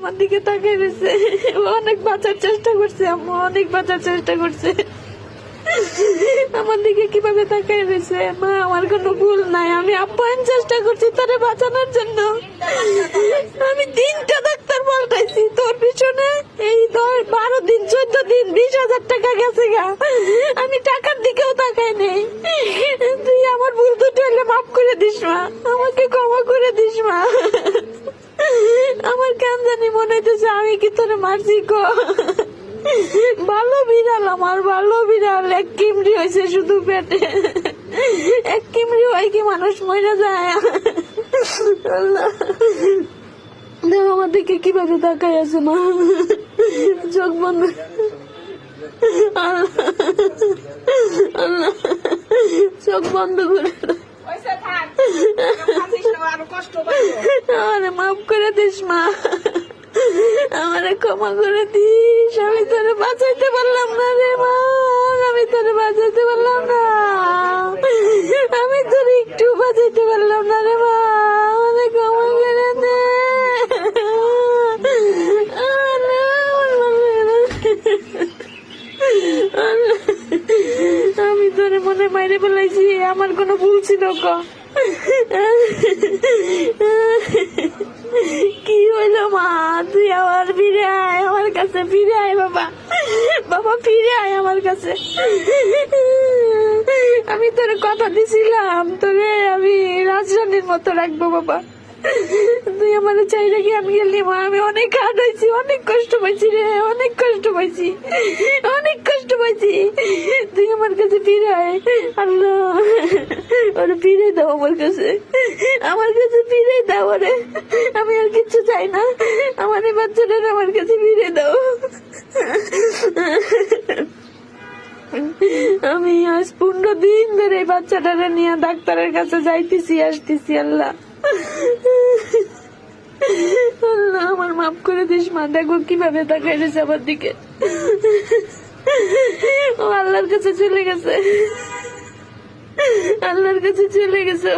আমার দিকে তাকিয়ে রয়েছে। অনেক বাঁচার চেষ্টা করছে আম্মু, অনেক বাঁচার চেষ্টা করছে। আমার দিকে কিভাবে তাকাই রয়েছে। মা আমার কোনো ভুল নাই, আমি আপ্যায়ন চেষ্টা করছি তোরে বাঁচানোর জন্য। আমি 3টা ডাক্তার পাল্টাইছি তোর পিছনে। এই 12 দিন 14 দিন 20,000 টাকা গেছে গা। আমি টাকার দিকেও তাকাই নেই। তুই আমার ভুল দুটো হলে মাফ করে দিস মা, আমাকে ক্ষমা করে দিস মা। আমার কেন জানি মনে হইতেছে আমি কি তোরে মারছি গো। ভালো বিড়াল, আমার ভালো বিড়াল। 1 কিমড়ি হয়েছে শুধু পেটে। 1 কিমড়ি হয় কি মানুষ মরে যায়? আল্লাহ, দেখো আমার দিকে কিভাবে তাকাই আছে মা, চোখ বন্ধ। আল্লাহ, আল্লাহ, চোখ বন্ধ করে আরে মাফ করে দিস মা, আমারে ক্ষমা করে দিস। আমি তোরে বাঁচাইতে পারলাম না রে মা, আমি তোরে বাঁচাইতে পারলাম না, আমি তোরে একটু বাঁচাইতে পারলাম না রে মা, আমারে ক্ষমা করে দে। আমি তোরে মনে মাইরে ফেলাইছি, আমার কোনো ভুল ছিল ক? কি হইলো মা? তুই আবার ফিরে আয় আমার কাছে, ফিরে আয় বাবা, বাবা ফিরে আয় আমার কাছে। আমি তোরে কথা দিছিলাম, তোরে আমি রাজরানীর মতো রাখবো বাবা। তুই আমার চাই রাখি আমি গেলি মা। আমি অনেক হার্ট হয়েছি, অনেক কষ্ট পাইছি রে, অনেক কষ্ট পাইছি, অনেক কষ্ট পাইছি। তুই আমার কাছে ফিরে আয়। আল্লাহ, ওরে ফিরে দাও আমার কাছে, আমার কাছে ফিরে দাও ওরে। আমি আর কিচ্ছু চাই না, আমার এই বাচ্চাটা আমার কাছে ফিরে দাও। আমি আজ 15 দিন ধরে এই বাচ্চাটারে নিয়ে ডাক্তারের কাছে যাইতেছি আসতেছি। আল্লাহ, আল্লাহ আমার মাফ করে দিস মা। দেখো কিভাবে তাকাই রয়েছে আমার দিকে। ও আল্লাহর কাছে চলে গেছে, আল্লাহর কাছে চলে গেছে।